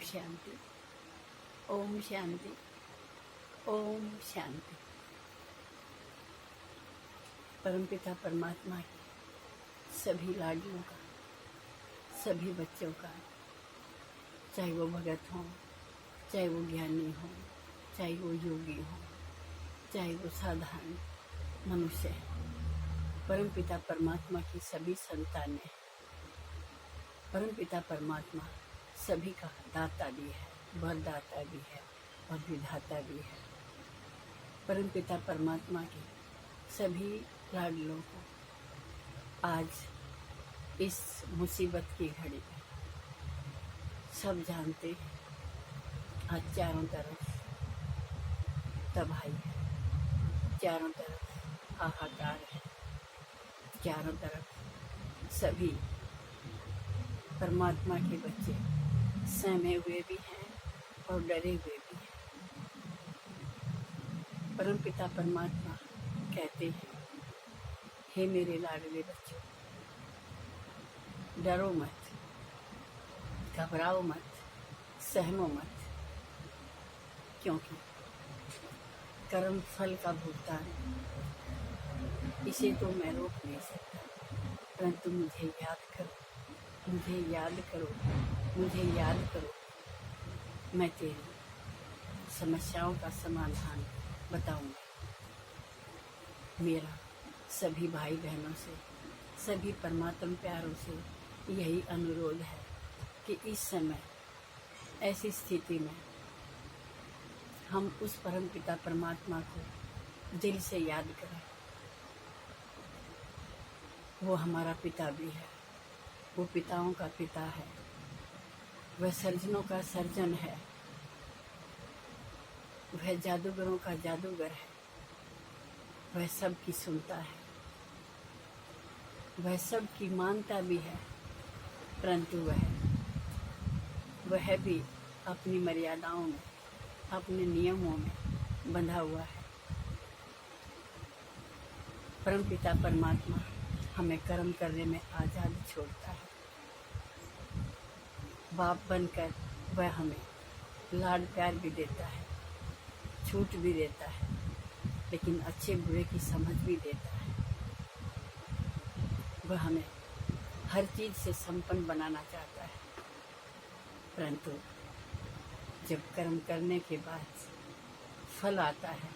शांति, ओम शांति, ओम शांति। परमपिता परमात्मा की सभी लाडलों का, सभी बच्चों का, चाहे वो भगत हों, चाहे वो ज्ञानी हों, चाहे वो योगी हों, चाहे वो साधारण मनुष्य हैं, परमपिता परमात्मा की सभी संतानें, परमपिता परमात्मा सभी का दाता भी है, वरदाता भी है और विधाता भी है। परमपिता परमात्मा के सभी लाडलों को आज इस मुसीबत की घड़ी में सब जानते हैं, आज चारों तरफ तबाही है, चारों तरफ हाहाकार है, चारों तरफ सभी परमात्मा के बच्चे सहमे हुए भी हैं और डरे हुए भी हैं। परमपिता परमात्मा कहते हैं, हे मेरे लाडले बच्चों, डरो मत, घबराओ मत, सहमो मत, क्योंकि कर्म फल का भुगतान इसे तो मैं रोक नहीं सकता, परंतु मुझे याद करो, मुझे याद करो, मुझे याद करो, मैं तेरी समस्याओं का समाधान बताऊंगा। मेरा सभी भाई बहनों से, सभी परमात्मा प्यारों से यही अनुरोध है कि इस समय ऐसी स्थिति में हम उस परमपिता परमात्मा को दिल से याद करें। वो हमारा पिता भी है, वो पिताओं का पिता है, वह सर्जनों का सर्जन है, वह जादूगरों का जादूगर है, वह सबकी सुनता है, वह सबकी मानता भी है, परंतु वह भी अपनी मर्यादाओं में, अपने नियमों में बंधा हुआ है। परमपिता परमात्मा हमें कर्म करने में आज़ाद छोड़ता है। बाप बनकर वह हमें लाड प्यार भी देता है, छूट भी देता है, लेकिन अच्छे बुरे की समझ भी देता है। वह हमें हर चीज़ से संपन्न बनाना चाहता है, परंतु जब कर्म करने के बाद फल आता है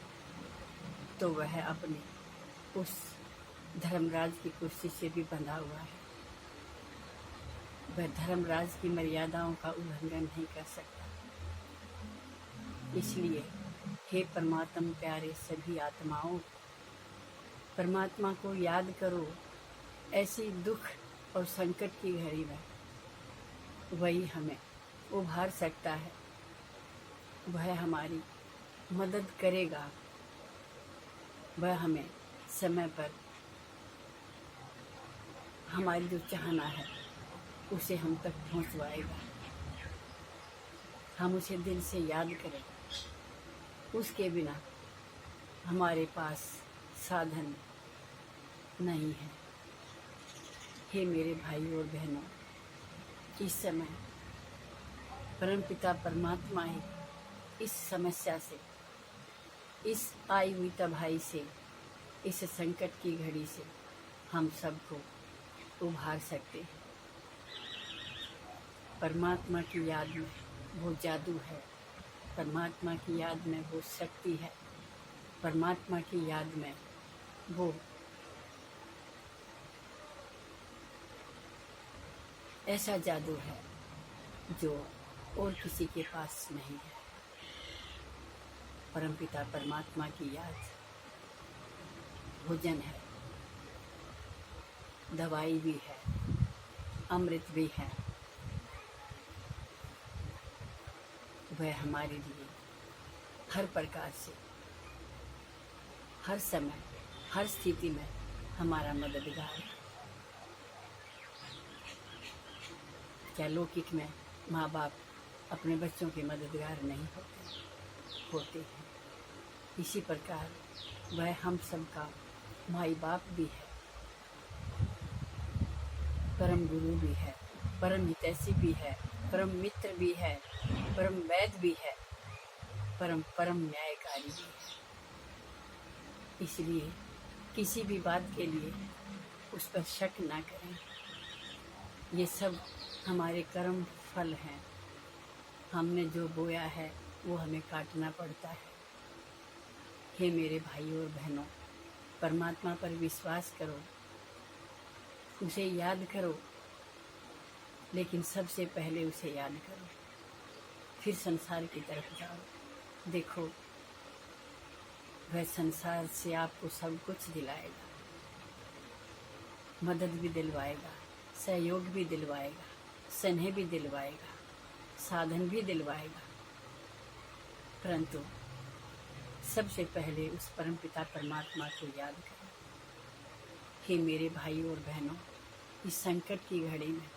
तो वह अपने उस धर्मराज की कुर्सी से भी बंधा हुआ है। वह धर्मराज की मर्यादाओं का उल्लंघन नहीं कर सकता। इसलिए हे परमात्मा प्यारे सभी आत्माओं, परमात्मा को याद करो। ऐसी दुख और संकट की घड़ी में वही हमें उभार सकता है, वह हमारी मदद करेगा, वह हमें समय पर हमारी जो चाहना है उसे हम तक पहुंचवाएगा। हम उसे दिल से याद करें, उसके बिना हमारे पास साधन नहीं है। हे मेरे भाई और बहनों, इस समय परमपिता परमात्मा ही इस समस्या से, इस आई हुई तबाही से, इस संकट की घड़ी से हम सबको उभार सकते हैं। परमात्मा की याद में वो जादू है, परमात्मा की याद में वो शक्ति है, परमात्मा की याद में वो ऐसा जादू है जो और किसी के पास नहीं है। परमपिता परमात्मा की याद भोजन है, दवाई भी है, अमृत भी है। वह हमारे लिए हर प्रकार से, हर समय, हर स्थिति में हमारा मददगार है। क्या लौकिक में माँ बाप अपने बच्चों के मददगार नहीं होते हैं? इसी प्रकार वह हम सबका माई बाप भी है, परम गुरु भी है, परम हितैषी भी है, परम मित्र भी है, परम वैद्य भी है, परम परम न्यायकारी भी है। इसलिए किसी भी बात के लिए उस पर शक ना करें। ये सब हमारे कर्म फल हैं। हमने जो बोया है वो हमें काटना पड़ता है। हे मेरे भाइयों और बहनों, परमात्मा पर विश्वास करो, उसे याद करो, लेकिन सबसे पहले उसे याद करो, फिर संसार की तरफ जाओ। देखो, वह संसार से आपको सब कुछ दिलाएगा, मदद भी दिलवाएगा, सहयोग भी दिलवाएगा, स्नेह भी दिलवाएगा, साधन भी दिलवाएगा, परंतु सबसे पहले उस परमपिता परमात्मा को याद करो। हे मेरे भाइयों और बहनों, इस संकट की घड़ी में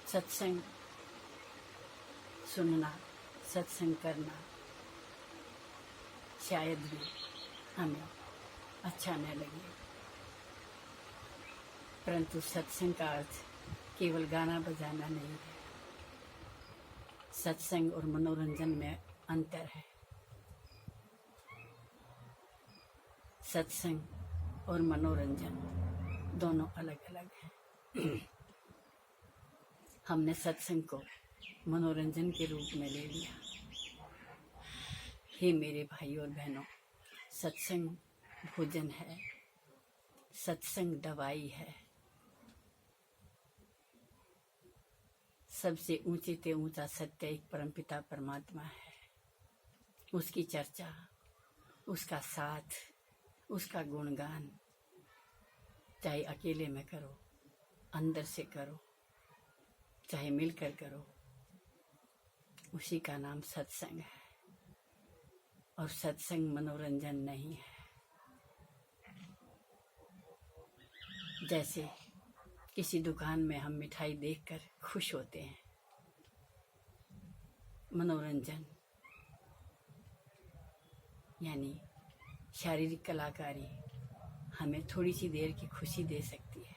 सत्संग सुनना, सत्संग करना शायद भी हमें अच्छा न लगे, परंतु सत्संग का अर्थ केवल गाना बजाना नहीं है। सत्संग और मनोरंजन में अंतर है। सत्संग और मनोरंजन दोनों अलग अलग हैं। हमने सत्संग को मनोरंजन के रूप में ले लिया। हे मेरे भाइयों और बहनों, सत्संग भोजन है, सत्संग दवाई है। सबसे ऊंचे ते ऊंचा सत्य एक परमपिता परमात्मा है। उसकी चर्चा, उसका साथ, उसका गुणगान चाहे अकेले में करो, अंदर से करो, चाहे मिलकर करो, उसी का नाम सत्संग है। और सत्संग मनोरंजन नहीं है। जैसे किसी दुकान में हम मिठाई देखकर खुश होते हैं, मनोरंजन यानी शारीरिक कलाकारी हमें थोड़ी सी देर की खुशी दे सकती है,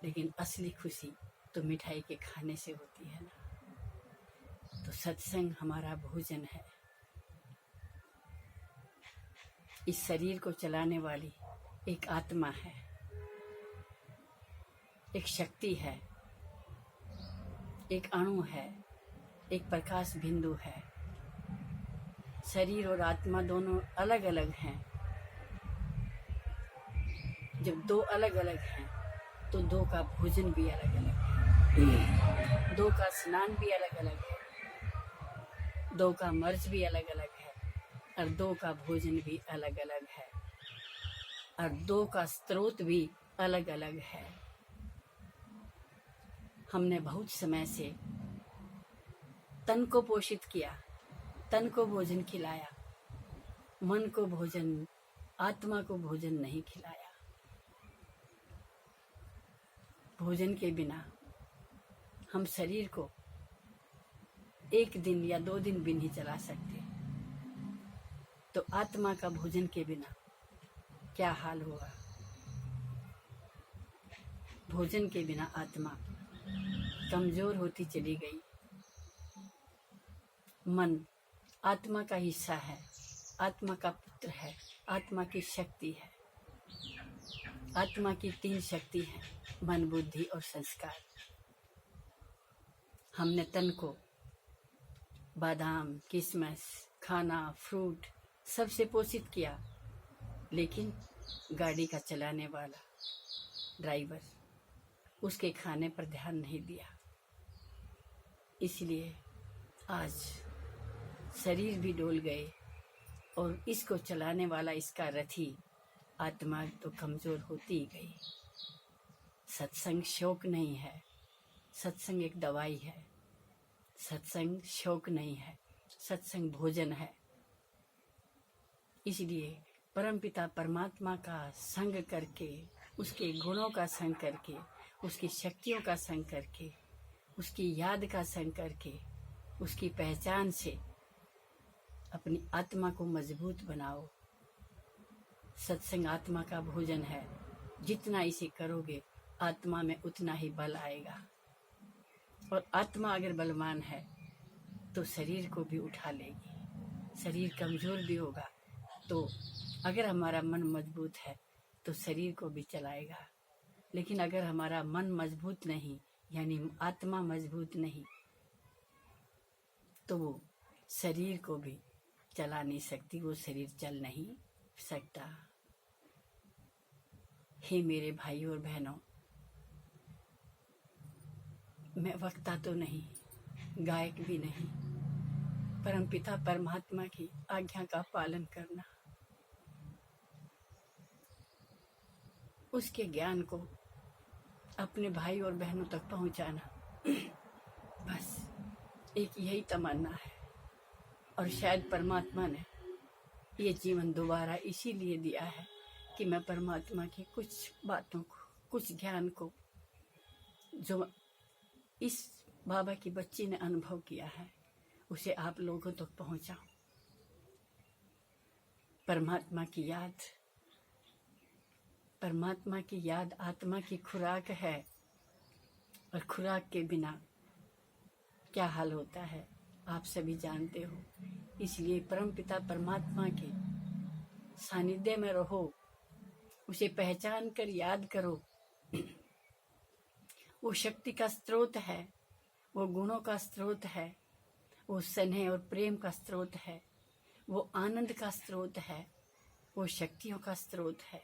लेकिन असली खुशी तो मिठाई के खाने से होती है ना। तो सत्संग हमारा भोजन है। इस शरीर को चलाने वाली एक आत्मा है, एक शक्ति है, एक अणु है, एक प्रकाश बिंदु है। शरीर और आत्मा दोनों अलग अलग हैं। जब दो अलग अलग हैं तो दो का भोजन भी अलग अलग है, दो का स्नान भी अलग अलग है, दो का मर्ज भी अलग अलग है, और दो का भोजन भी अलग अलग है, और दो का स्रोत भी अलग अलग है। हमने बहुत समय से तन को पोषित किया, तन को भोजन खिलाया, मन को भोजन, आत्मा को भोजन नहीं खिलाया। भोजन के बिना हम शरीर को एक दिन या 2 दिन भी नहीं चला सकते, तो आत्मा का भोजन के बिना क्या हाल होगा। भोजन के बिना आत्मा कमजोर होती चली गई। मन आत्मा का हिस्सा है, आत्मा का पुत्र है, आत्मा की शक्ति है। आत्मा की 3 शक्ति है, मन, बुद्धि और संस्कार। हमने तन को बादाम, किशमिश, खाना, फ्रूट सबसे पोषित किया, लेकिन गाड़ी का चलाने वाला ड्राइवर उसके खाने पर ध्यान नहीं दिया। इसलिए आज शरीर भी डोल गए और इसको चलाने वाला इसका रथी आत्मा तो कमजोर होती ही गई। सत्संग शौक नहीं है, सत्संग एक दवाई है। सत्संग शौक नहीं है, सत्संग भोजन है। इसलिए परमपिता परमात्मा का संग करके, उसके गुणों का संग करके, उसकी शक्तियों का संग करके, उसकी याद का संग करके, उसकी पहचान से अपनी आत्मा को मजबूत बनाओ। सत्संग आत्मा का भोजन है। जितना इसे करोगे आत्मा में उतना ही बल आएगा। और आत्मा अगर बलवान है तो शरीर को भी उठा लेगी। शरीर कमज़ोर भी होगा तो अगर हमारा मन मजबूत है तो शरीर को भी चलाएगा। लेकिन अगर हमारा मन मजबूत नहीं, यानी आत्मा मजबूत नहीं, तो वो शरीर को भी चला नहीं सकती, वो शरीर चल नहीं सकता। हे मेरे भाइयों और बहनों, मैं वक्ता तो नहीं, गायक भी नहीं, परमपिता परमात्मा की आज्ञा का पालन करना, उसके ज्ञान को अपने भाई और बहनों तक पहुंचाना, बस एक यही तमन्ना है। और शायद परमात्मा ने ये जीवन दोबारा इसीलिए दिया है कि मैं परमात्मा की कुछ बातों को, कुछ ज्ञान को जो इस बाबा की बच्ची ने अनुभव किया है उसे आप लोगों तक पहुंचाऊं। परमात्मा की याद आत्मा की खुराक है, और खुराक के बिना क्या हाल होता है आप सभी जानते हो। इसलिए परमपिता परमात्मा के सानिध्य में रहो, उसे पहचान कर याद करो। वो शक्ति का स्रोत है, वो गुणों का स्रोत है, वो स्नेह और प्रेम का स्रोत है, वो आनंद का स्रोत है, वो शक्तियों का स्रोत है,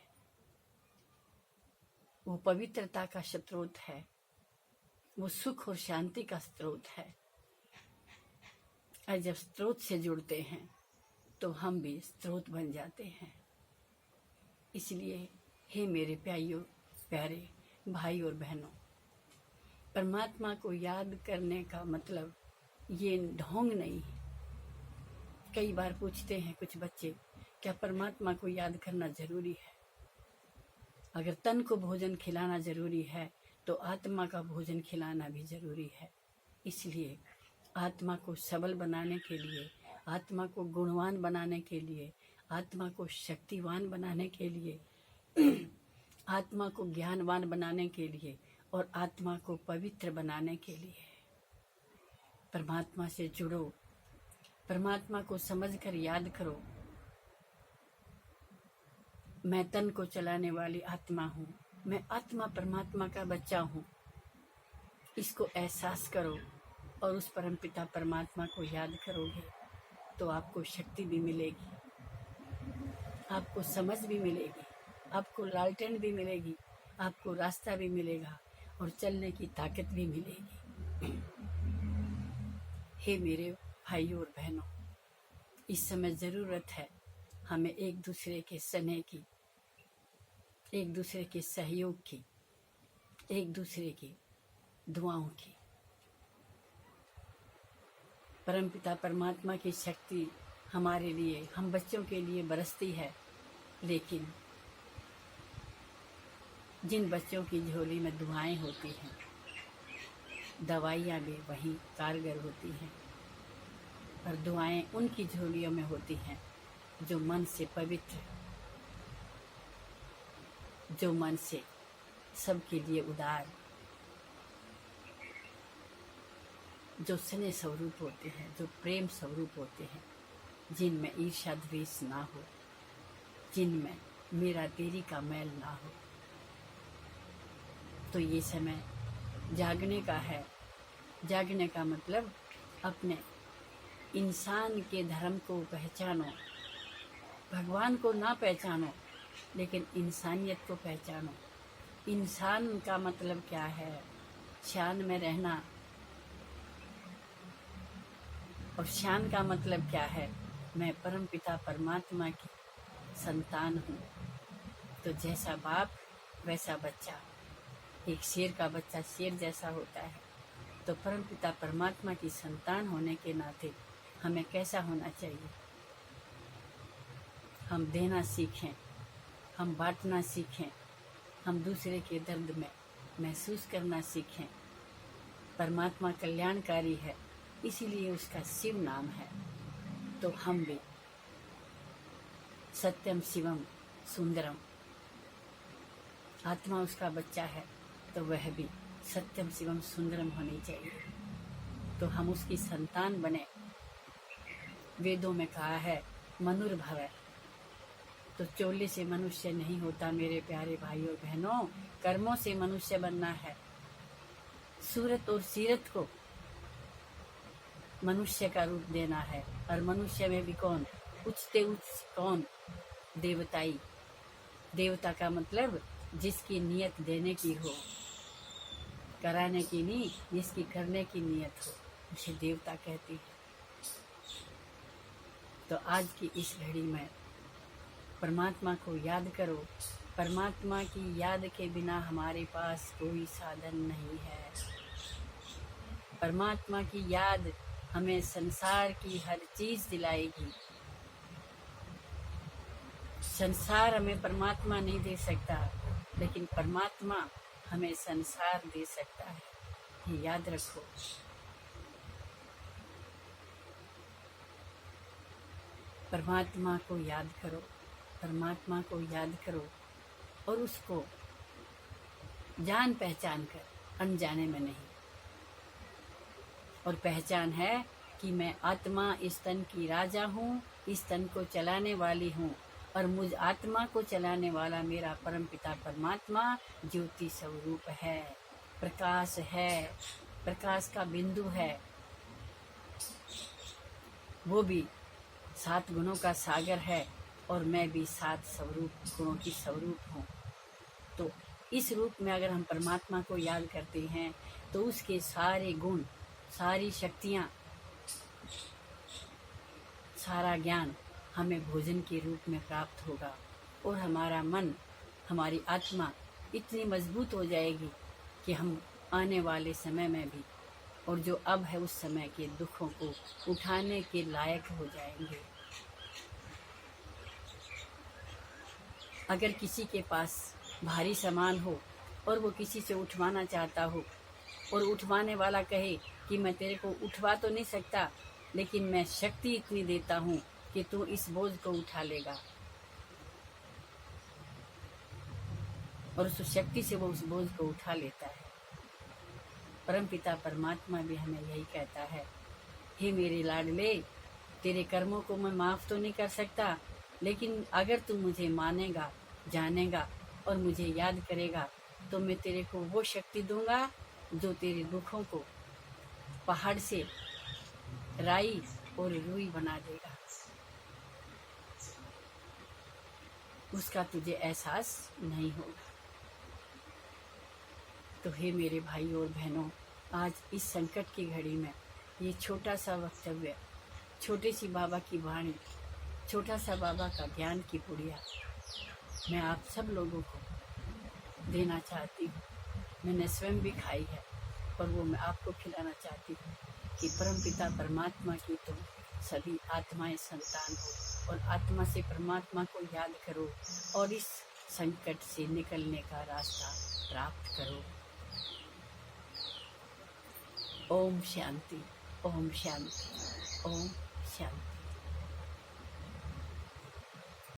वो पवित्रता का स्रोत है, वो सुख और शांति का स्रोत है। और जब स्रोत से जुड़ते हैं तो हम भी स्रोत बन जाते हैं। इसलिए हे मेरे प्यारे भाई और बहनों, परमात्मा को याद करने का मतलब ये ढोंग नहीं है। कई बार पूछते हैं कुछ बच्चे, क्या परमात्मा को याद करना जरूरी है? अगर तन को भोजन खिलाना जरूरी है तो आत्मा का भोजन खिलाना भी जरूरी है। इसलिए आत्मा को सबल बनाने के लिए, आत्मा को गुणवान बनाने के लिए, आत्मा को शक्तिवान बनाने के लिए, आत्मा को ज्ञानवान बनाने के लिए और आत्मा को पवित्र बनाने के लिए परमात्मा से जुड़ो। परमात्मा को समझकर याद करो, मैं तन को चलाने वाली आत्मा हूँ, मैं आत्मा परमात्मा का बच्चा हूँ। इसको एहसास करो और उस परमपिता परमात्मा को याद करोगे तो आपको शक्ति भी मिलेगी, आपको समझ भी मिलेगी, आपको लालटेन भी मिलेगी, आपको रास्ता भी मिलेगा और चलने की ताकत भी मिलेगी। हे मेरे भाइयों और बहनों, इस समय ज़रूरत है हमें एक दूसरे के स्नेह की, एक दूसरे के सहयोग की, एक दूसरे की दुआओं की। परमपिता परमात्मा की शक्ति हमारे लिए, हम बच्चों के लिए बरसती है, लेकिन जिन बच्चों की झोली में दुआएं होती हैं, दवाइयाँ भी वहीं कारगर होती हैं। और दुआएं उनकी झोलियों में होती हैं जो मन से पवित्र, जो मन से सबके लिए उदार, जो स्नेह स्वरूप होते हैं, जो प्रेम स्वरूप होते हैं, जिनमें ईर्ष्या द्वेष ना हो, जिनमें मेरा तेरी का मैल ना हो। तो ये समय जागने का है। जागने का मतलब अपने इंसान के धर्म को पहचानो, भगवान को ना पहचानो लेकिन इंसानियत को पहचानो। इंसान का मतलब क्या है? शान में रहना। और शान का मतलब क्या है? मैं परमपिता परमात्मा की संतान हूँ। तो जैसा बाप वैसा बच्चा। एक शेर का बच्चा शेर जैसा होता है। तो परमपिता परमात्मा की संतान होने के नाते हमें कैसा होना चाहिए? हम देना सीखें, हम बांटना सीखें, हम दूसरे के दर्द में महसूस करना सीखें। परमात्मा कल्याणकारी है, इसीलिए उसका शिव नाम है। तो हम भी सत्यम शिवम सुंदरम, आत्मा उसका बच्चा है, तो वह भी सत्यम शिवम सुंदरम होनी चाहिए, तो हम उसकी संतान बने। वेदों में कहा है मनुर्भव, तो चोले से मनुष्य नहीं होता मेरे प्यारे भाई और बहनों, कर्मों से मनुष्य बनना है। सूरत और सीरत को मनुष्य का रूप देना है, और मनुष्य में भी कौन, उच्चते उच्च कौन, देवताई। देवता का मतलब जिसकी नियत देने की हो, कराने की नहीं, जिसकी करने की नियत हो, उसे देवता कहती है। तो आज की इस घड़ी में परमात्मा को याद करो। परमात्मा की याद के बिना हमारे पास कोई साधन नहीं है। परमात्मा की याद हमें संसार की हर चीज दिलाएगी। संसार हमें परमात्मा नहीं दे सकता, लेकिन परमात्मा हमें संसार दे सकता है, ये याद रखो। परमात्मा को याद करो, परमात्मा को याद करो, और उसको जान पहचान कर, अनजाने में नहीं। और पहचान है कि मैं आत्मा इस तन की राजा हूँ, इस तन को चलाने वाली हूँ, और मुझ आत्मा को चलाने वाला मेरा परमपिता परमात्मा ज्योति स्वरूप है, प्रकाश है, प्रकाश का बिंदु है। वो भी 7 गुणों का सागर है, और मैं भी 7 स्वरूप गुणों की स्वरूप हूँ। तो इस रूप में अगर हम परमात्मा को याद करते हैं तो उसके सारे गुण, सारी शक्तियाँ, सारा ज्ञान हमें भोजन के रूप में प्राप्त होगा, और हमारा मन, हमारी आत्मा इतनी मजबूत हो जाएगी कि हम आने वाले समय में भी, और जो अब है उस समय के दुखों को उठाने के लायक हो जाएंगे। अगर किसी के पास भारी सामान हो और वो किसी से उठवाना चाहता हो, और उठवाने वाला कहे कि मैं तेरे को उठवा तो नहीं सकता, लेकिन मैं शक्ति इतनी देता हूँ कि तू इस बोझ को उठा लेगा, और उस शक्ति से वो उस बोझ को उठा लेता है। परमपिता परमात्मा भी हमें यही कहता है, हे मेरे लाडले, तेरे कर्मों को मैं माफ तो नहीं कर सकता, लेकिन अगर तू मुझे मानेगा, जानेगा और मुझे याद करेगा, तो मैं तेरे को वो शक्ति दूंगा जो तेरे दुखों को पहाड़ से राई और रुई बना देगा। उसका तुझे एहसास नहीं होगा। तो हे मेरे भाई और बहनों, आज इस संकट की घड़ी में ये छोटा सा वक्तव्य, छोटी सी बाबा की वाणी, छोटा सा बाबा का ज्ञान की पुड़िया मैं आप सब लोगों को देना चाहती हूँ। मैंने स्वयं भी खाई है, और वो मैं आपको खिलाना चाहती हूँ कि परमपिता परमात्मा की तुम सभी आत्माएं संतान हो, और आत्मा से परमात्मा को याद करो, और इस संकट से निकलने का रास्ता प्राप्त करो। ओम शांति, ओम शांति, ओम शांति।